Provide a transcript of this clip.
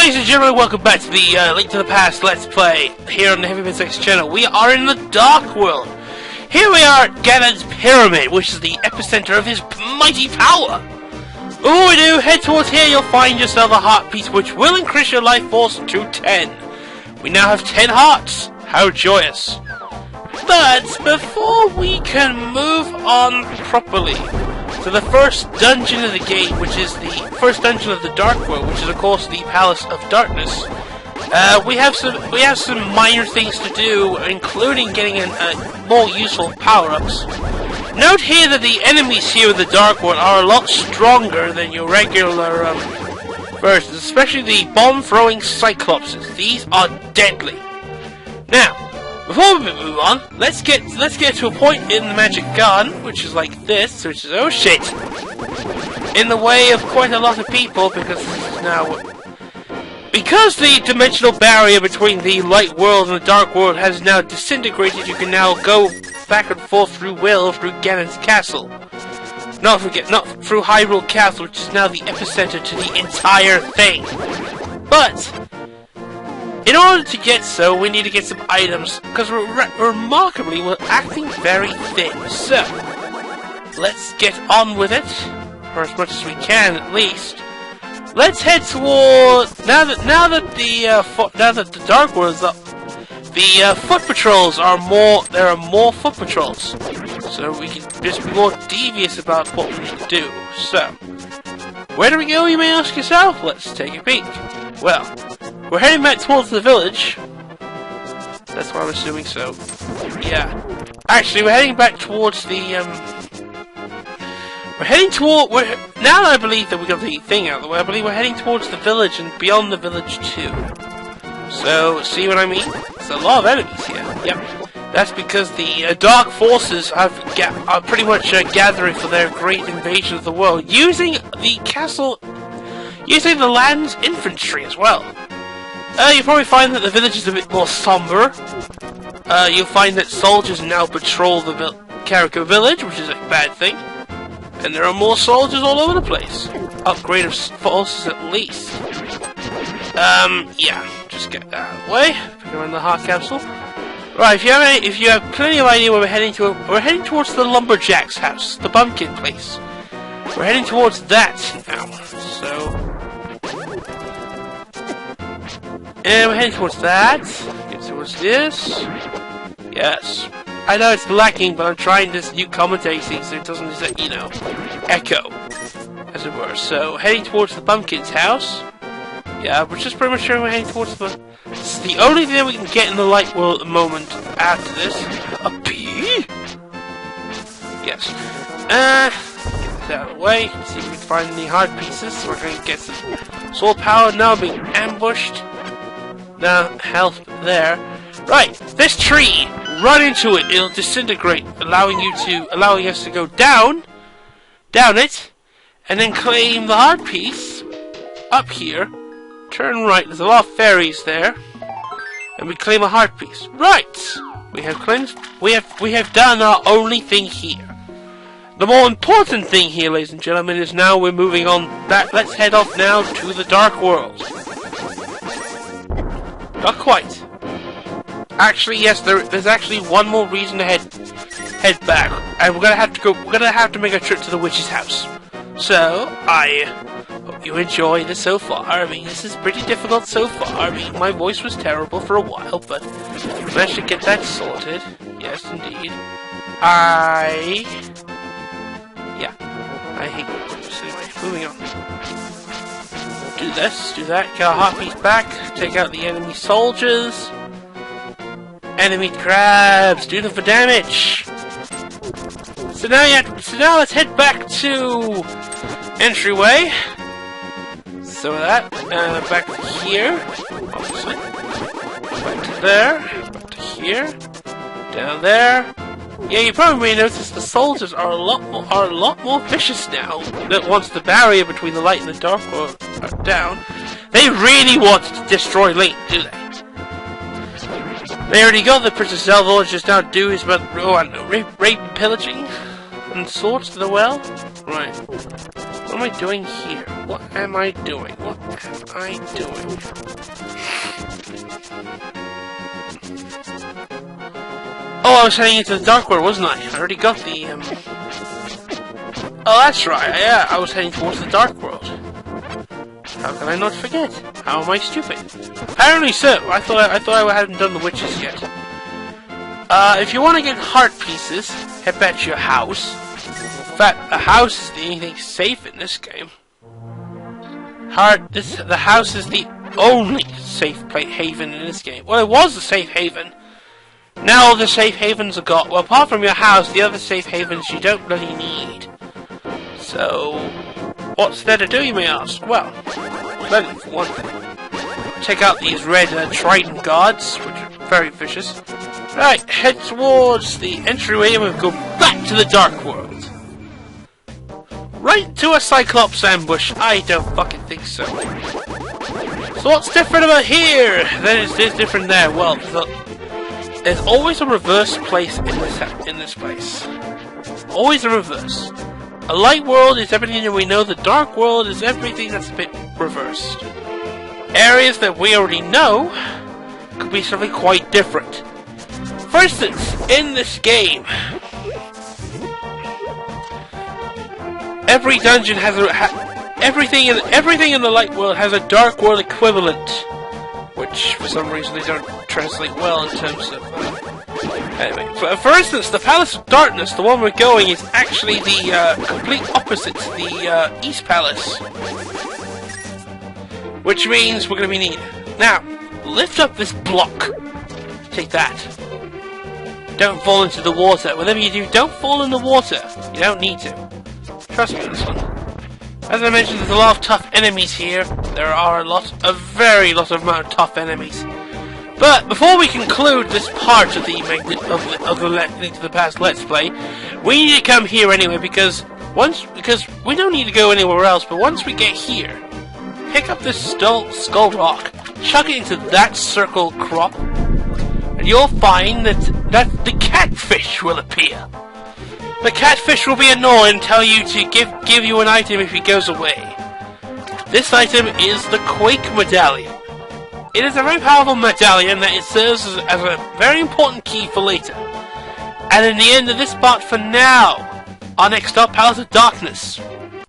Ladies and gentlemen, welcome back to the Link to the Past Let's Play here on the Heavy Physics channel. We are in the Dark World. Here we are at Ganon's Pyramid, which is the epicenter of his mighty power. Before we do, head towards here, you'll find yourself a heart piece which will increase your life force to 10. We now have 10 hearts. How joyous. But before we can move on properly to the first dungeon of the game, which is the first dungeon of the Dark World, which is of course the Palace of Darkness, we have some minor things to do, including getting more useful power-ups. Note here that the enemies here in the Dark World are a lot stronger than your regular versions, especially the bomb-throwing Cyclopses. These are deadly. Now, before we move on, let's get to a point in the Magic Garden, which is like this, which is, oh shit, in the way of quite a lot of people, because the dimensional barrier between the light world and the dark world has now disintegrated. You can now go back and forth through Ganon's castle. Not through Hyrule Castle, which is now the epicenter to the entire thing. But in order to get so, we need to get some items, because remarkably, we're acting very thin. So, let's get on with it, or as much as we can, at least. Let's head toward now that the Dark World is up. The foot patrols are more. There are more foot patrols, so we can just be more devious about what we need to do. So, where do we go, you may ask yourself? Let's take a peek. Well, we're heading back towards the village. That's what I'm assuming, so yeah. Actually, we're heading back towards the, now that I believe that we got the thing out of the way, I believe we're heading towards the village and beyond the village too. So, see what I mean? There's a lot of enemies here. Yep. That's because the Dark Forces are pretty much gathering for their great invasion of the world, using the castle, using the land's infantry as well. You'll probably find that the village is a bit more somber. You'll find that soldiers now patrol the Karaka village, which is a bad thing. And there are more soldiers all over the place. Upgrade of forces at least. Yeah, just get that out of the way. Pick around the heart capsule. Right, if you have plenty of idea where we're heading to, we're heading towards the lumberjack's house, the pumpkin place. We're heading towards that now. So, and we're heading towards that. Get towards this. Yes. I know it's lacking, but I'm trying this new commentating thing so it doesn't, you know, echo, as it were. So, heading towards the pumpkin's house. Yeah, we're just pretty much sure we're heading towards the... This is the only thing that we can get in the light world at the moment after this. A bee? Yes. Get this out of the way. See if we can find any hard pieces. So we're going to get some soul power now being ambushed. Now, health there. Right, this tree! Run into it, it'll disintegrate, allowing us to go down it, and then claim the hard piece up here. Turn right, there's a lot of fairies there, and we claim a heart piece. Right! We have done our only thing here. The more important thing here, ladies and gentlemen, is now we're moving on back. Let's head off now to the Dark World. Not quite. Actually, yes, there's actually one more reason to head back, and we're gonna have to make a trip to the witch's house. So, I hope you enjoy this so far. I mean, this is pretty difficult so far. I mean, my voice was terrible for a while, but I managed to get that sorted. Yes, indeed. I hate this. Anyway, moving on. Do this, do that, get our heart piece back, take out the enemy soldiers. Enemy crabs, do them for damage. So now let's head back to entryway. So that back to here, obviously. Back to there, back to here, down there. Yeah, you probably may notice the soldiers are a lot more vicious now. That once the barrier between the light and the dark world are down, they really want to destroy Link, do they? They already got the Princess Zelda, all just now do is about, I don't know, rape, pillaging, and swords to the well? Right. What am I doing here? What am I doing? What am I doing? Oh, I was heading into the Dark World, wasn't I? I already got the, Oh, that's right, yeah, I was heading towards the Dark World. How can I not forget? How am I stupid? Apparently so. I thought I hadn't done the witches yet. If you want to get heart pieces, head back to your house. In fact, a house is the only thing safe in this game. The house is the only safe haven in this game. Well, it was a safe haven. Now all the safe havens are gone. Well, apart from your house, the other safe havens you don't really need. So, what's there to do, you may ask? Well, plenty for one thing. Check out these red trident guards, which are very vicious. Right, head towards the entryway and we'll go back to the Dark World. Right to a Cyclops ambush. I don't fucking think so. So what's different about here? There's different there. Well, there's always a reverse place in this place. Always a reverse. A light world is everything that we know. The Dark World is everything that's a bit reversed. Areas that we already know could be something quite different. For instance, in this game, every dungeon has everything in the light world has a Dark World equivalent, which for some reason they don't translate well in terms of. Anyway, for instance, the Palace of Darkness, the one we're going, is actually the complete opposite to the East Palace, which means we're going to be needed. Now, lift up this block. Take that. Don't fall into the water. Whatever you do, don't fall in the water. You don't need to. Trust me on this one. As I mentioned, there's a lot of tough enemies here. There are a very lot of tough enemies. But before we conclude this part of the Link to the Past Let's Play, we need to come here anyway because we don't need to go anywhere else. But once we get here, pick up this skull rock, chuck it into that circle crop, and you'll find that the catfish will appear. The catfish will be annoying and tell you to give you an item if he goes away. This item is the Quake Medallion. It is a very powerful medallion that it serves as a very important key for later. And in the end of this part for now, our next stop, Palace of Darkness.